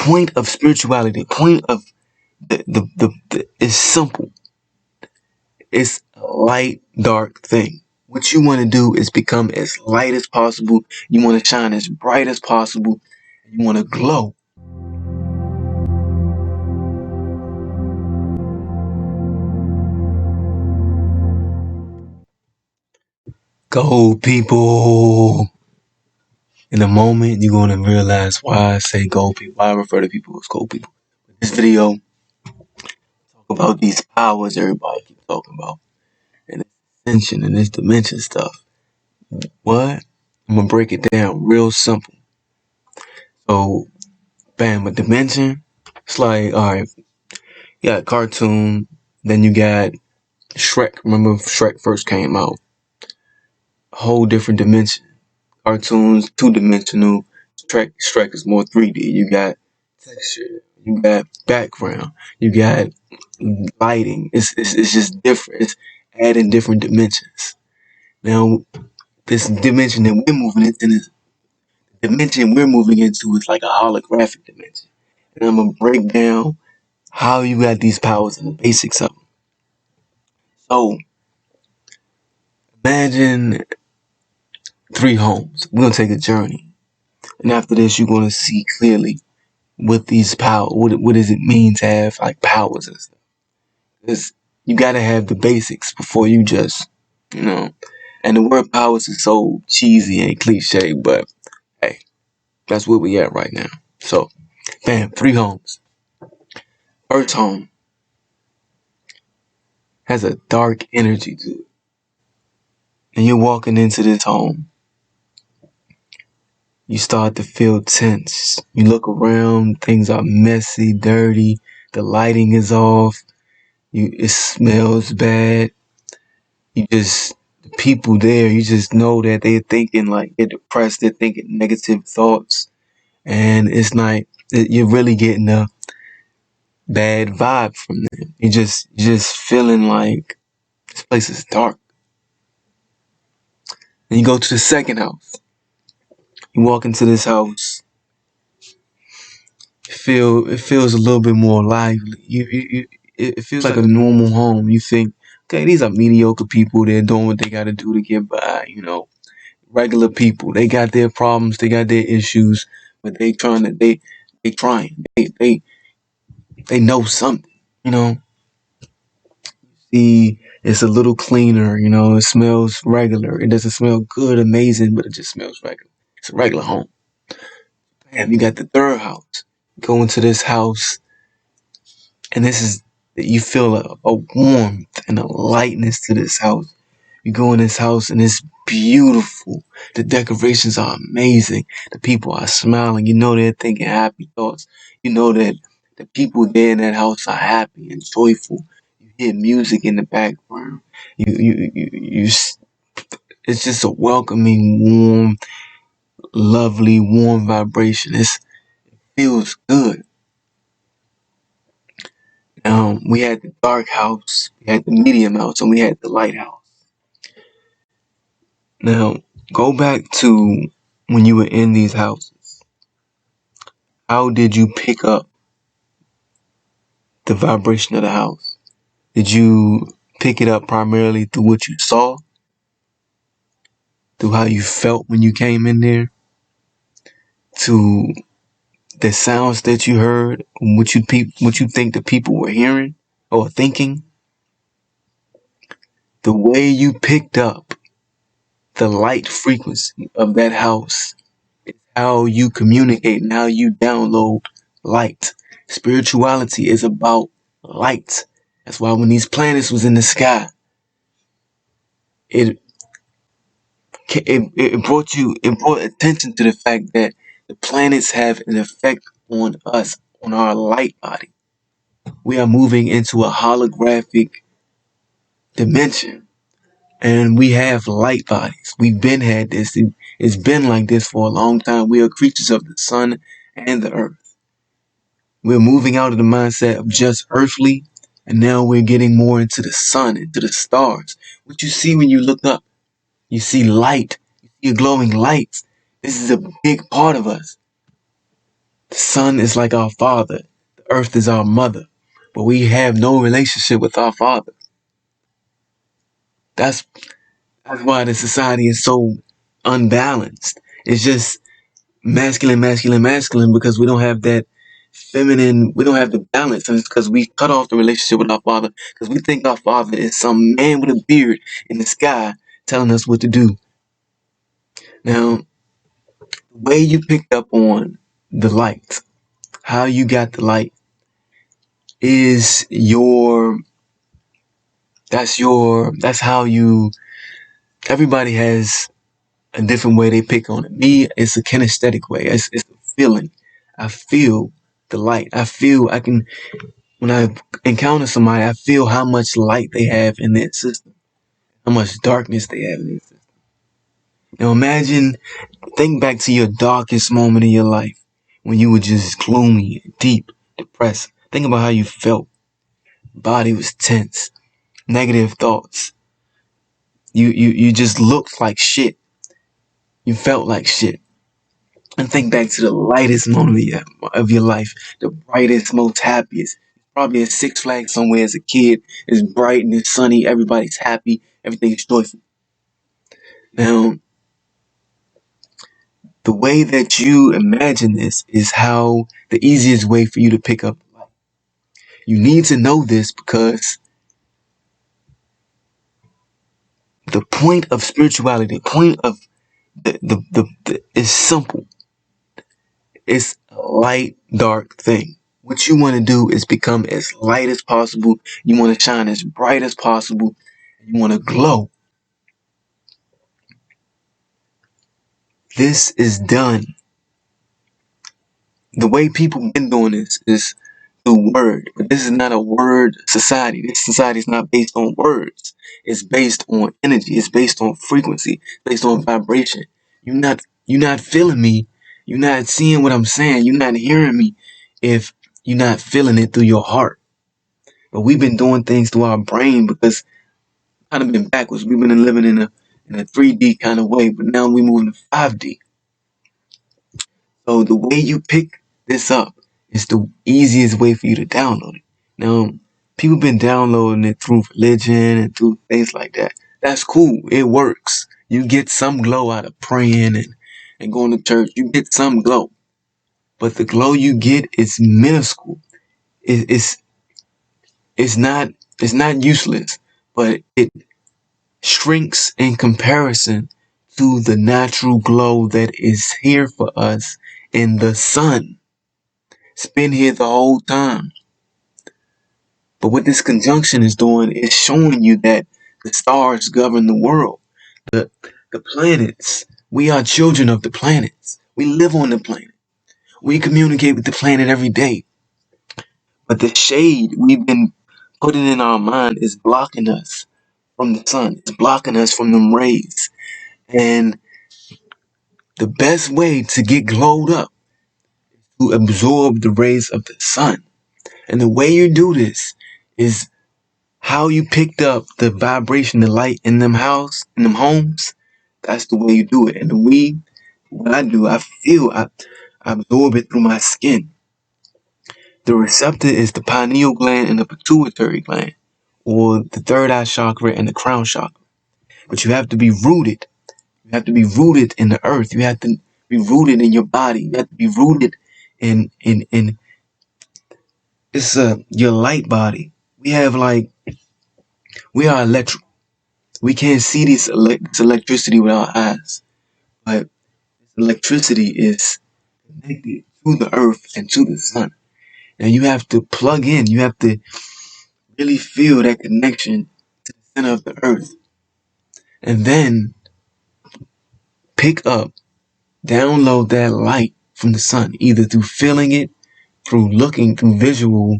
point of spirituality, the point of is simple. It's a light, dark thing. What you want to do is become as light as possible. You want to shine as bright as possible. You want to glow. Go, people. In a moment, you're going to realize why I say go people. Why I refer to people as go people. This video talk about these powers everybody keeps talking about. And this ascension and this dimension stuff. What? I'm going to break it down real simple. So, bam, a dimension. It's like, alright, you got a cartoon, then you got Shrek. Remember Shrek first came out? A whole different dimension. Cartoons, two-dimensional. Shrek is more 3D. You got texture. You got background. You got lighting. It's just different. It's adding different dimensions. Now, this dimension that we're moving into, this dimension we're moving into is like a holographic dimension. And I'm going to break down how you got these powers and the basics of them. So, imagine 3 homes. We're going to take a journey. And after this, you're going to see clearly what these powers, what does it mean to have like powers and stuff. Because you got to have the basics before you just, and the word powers is so cheesy and cliche, but hey, that's where we at right now. So, bam, 3 homes. First home has a dark energy to it. And you're walking into this home. You start to feel tense. You look around, things are messy, dirty, the lighting is off, it smells bad. The people there, you just know that they're thinking like they're depressed, they're thinking negative thoughts. And it's like, you're really getting a bad vibe from them. You're just feeling like this place is dark. Then you go to the second house. You walk into this house. It feels a little bit more lively. It feels like a normal home. You think, okay, these are mediocre people. They're doing what they got to do to get by. Regular people. They got their problems. They got their issues, but they trying. They know something. See, it's a little cleaner. It smells regular. It doesn't smell good, amazing, but it just smells regular. It's a regular home. And you got the third house. Go into this house, and you feel a warmth and a lightness to this house. You go in this house, and it's beautiful. The decorations are amazing. The people are smiling. You know they're thinking happy thoughts. You know that the people there in that house are happy and joyful. You hear music in the background. It's just a welcoming, warm, lovely, warm vibration. It feels good. We had the dark house, we had the medium house, and we had the light house. Now, go back to when you were in these houses. How did you pick up the vibration of the house? Did you pick it up primarily through what you saw? Through how you felt when you came in there? To the sounds that you heard? What you think the people were hearing or thinking? The way you picked up the light frequency of that house is how you communicate and how you download light. Spirituality is about light. That's why when these planets was in the sky, it brought attention to the fact that the planets have an effect on us, on our light body. We are moving into a holographic dimension. And we have light bodies. We've been had this. It's been like this for a long time. We are creatures of the sun and the earth. We're moving out of the mindset of just earthly, and now we're getting more into the sun, into the stars. What you see when you look up, you see light. You see glowing lights. This is a big part of us. The sun is like our father. The earth is our mother. But we have no relationship with our father. That's that's why the society is so unbalanced. It's just masculine, masculine, masculine because we don't have that feminine, we don't have the balance. And it's because we cut off the relationship with our father because we think our father is some man with a beard in the sky telling us what to do. Now, the way you picked up on the light, how you got the light is that's how you, everybody has a different way they pick on it. Me, it's a kinesthetic way. It's a feeling. I feel the light. I can, when I encounter somebody, I feel how much light they have in their system, how much darkness they have in their system. Now imagine, think back to your darkest moment in your life when you were just gloomy, deep, depressed. Think about how you felt. Body was tense, negative thoughts. You just looked like shit. You felt like shit. And think back to the lightest moment of your life, the brightest, most happiest. Probably at Six Flags somewhere as a kid. It's bright and it's sunny. Everybody's happy. Everything is joyful. Now, the way that you imagine this is how the easiest way for you to pick up light. You need to know this because the point of spirituality, the point of the is simple. It's a light, dark thing. What you want to do is become as light as possible. You want to shine as bright as possible. You want to glow. This is done. The way people been doing this is through word. But this is not a word society. This society is not based on words. It's based on energy. It's based on frequency. It's based on vibration. You're not feeling me. You're not seeing what I'm saying. You're not hearing me if you're not feeling it through your heart. But we've been doing things through our brain because kind of been backwards. We've been living in a 3D kind of way, but now we're moving to 5D. So the way you pick this up is the easiest way for you to download it. Now, people been downloading it through religion and through things like that. That's cool. It works. You get some glow out of praying and going to church. You get some glow. But the glow you get is minuscule. It, it's it's not it's not useless, but it shrinks in comparison to the natural glow that is here for us in the sun. It's been here the whole time. But what this conjunction is doing is showing you that the stars govern the world. The, the planets, we are children of the planets. We live on the planet. We communicate with the planet every day. But the shade we've been putting in our mind is blocking us from the sun. It's blocking us from them rays. And the best way to get glowed up is to absorb the rays of the sun. And the way you do this is how you picked up the vibration, the light in them homes. That's the way you do it. And what I do, I absorb it through my skin. The receptor is the pineal gland and the pituitary gland, or the third eye chakra and the crown chakra. But you have to be rooted. You have to be rooted in the earth. You have to be rooted in your body. You have to be rooted in it's your light body. We are electric. We can't see this electricity with our eyes, but electricity is connected to the earth and to the sun. And you have to plug in. You have to really feel that connection to the center of the earth, and then pick up, download that light from the sun, either through feeling it, through looking, through visual,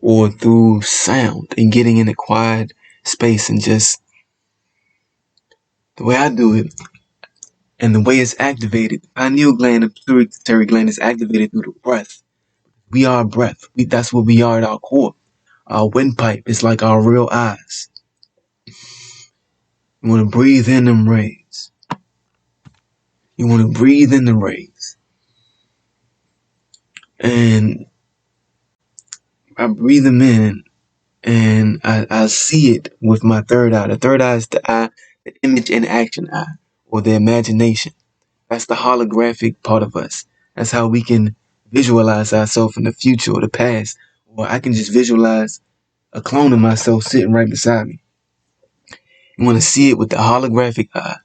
or through sound, and getting in a quiet space and just the way I do it. And the way it's activated, the pineal gland and pituitary gland is activated through the breath. We are breath. That's what we are at our core. Our windpipe is like our real eyes. You want to breathe in them rays. You want to breathe in the rays. and I breathe them in, and I see it with my third eye. The third eye is the eye, the image and action eye, or the imagination. That's the holographic part of us. That's how we can visualize ourselves in the future or the past. Or I can just visualize a clone of myself sitting right beside me. You want to see it with the holographic eye.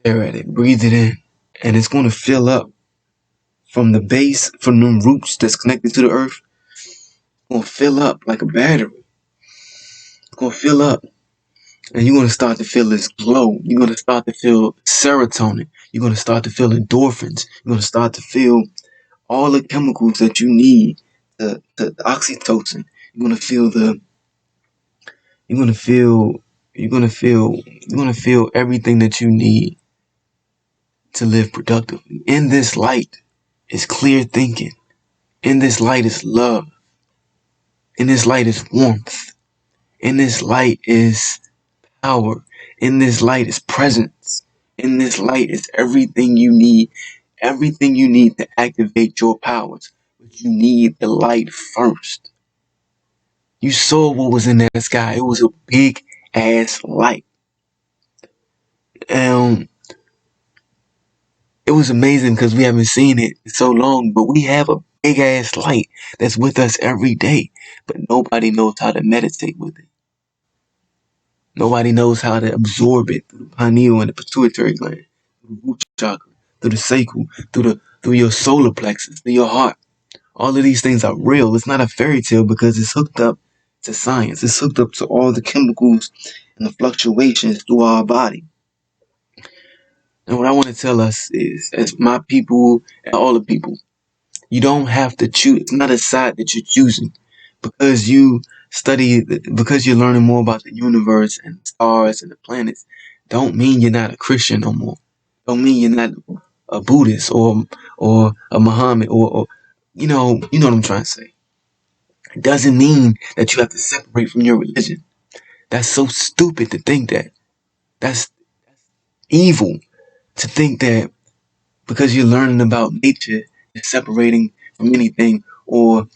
Stare at it, breathe it in, and it's going to fill up from the base, from them roots that's connected to the earth. It's going to fill up like a battery. It's going to fill up, and you're going to start to feel this glow. You're going to start to feel serotonin. You're going to start to feel endorphins. You're going to start to feel all the chemicals that you need, the oxytocin. You're gonna feel the you're gonna feel you're gonna feel everything that you need to live productively. In this light is clear thinking. In this light is love. In this light is warmth. In this light is power. In this light is presence. In this light is everything you need. Everything you need to activate your powers. But you need the light first. You saw what was in that sky. It was a big ass light. Um, it was amazing because we haven't seen it in so long, but we have a big ass light that's with us every day. But nobody knows how to meditate with it. Nobody knows how to absorb it through the pineal and the pituitary gland, through the root chakra, through the sacral, through your solar plexus, through your heart. All of these things are real. It's not a fairy tale because it's hooked up to science. It's hooked up to all the chemicals and the fluctuations through our body. And what I want to tell us is, as my people and all the people, you don't have to choose. It's not a side that you're choosing because you because you're learning more about the universe and the stars and the planets. Don't mean you're not a Christian no more. Don't mean you're not a Buddhist or a Muhammad or you know what I'm trying to say. It doesn't mean that you have to separate from your religion. That's so stupid to think that. That's evil to think that because you're learning about nature, you're separating from anything or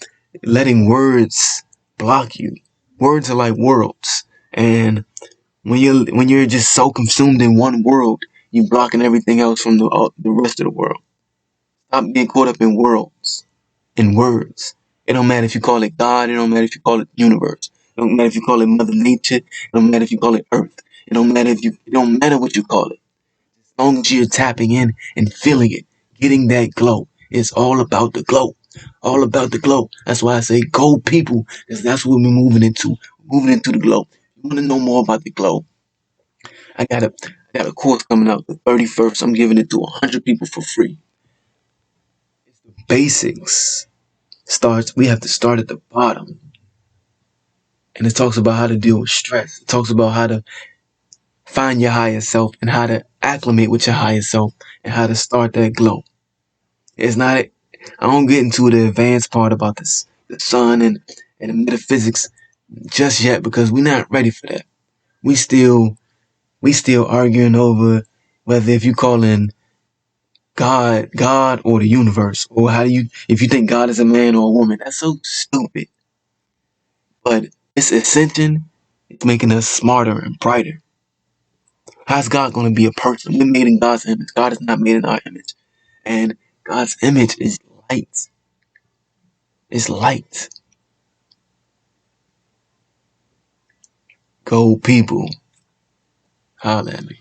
letting words block you. Words are like worlds. And when you're just so consumed in one world, you're blocking everything else from the rest of the world. Stop being caught up in worlds, in words. It don't matter if you call it God. It don't matter if you call it universe. It don't matter if you call it Mother Nature. It don't matter if you call it Earth. It don't matter if you. It don't matter what you call it. As long as you're tapping in and feeling it, getting that glow. It's all about the glow. All about the glow. That's why I say go people, because that's what we're moving into. Moving into the glow. You want to know more about the glow? I got a course coming out the 31st. I'm giving it to 100 people for free. Basics starts. We have to start at the bottom, and it talks about how to deal with stress. It talks about how to find your higher self and how to acclimate with your higher self and how to start that glow. It's not. I don't get into the advanced part about this, the sun and the metaphysics just yet because we're not ready for that. We still arguing over whether if you call in God or the universe, or how do you if you think God is a man or a woman. That's so stupid. But its ascension is making us smarter and brighter. How's God going to be a person? We're made in God's image. God is not made in our image, and God's image is light. It's light. Go people. Holla at me.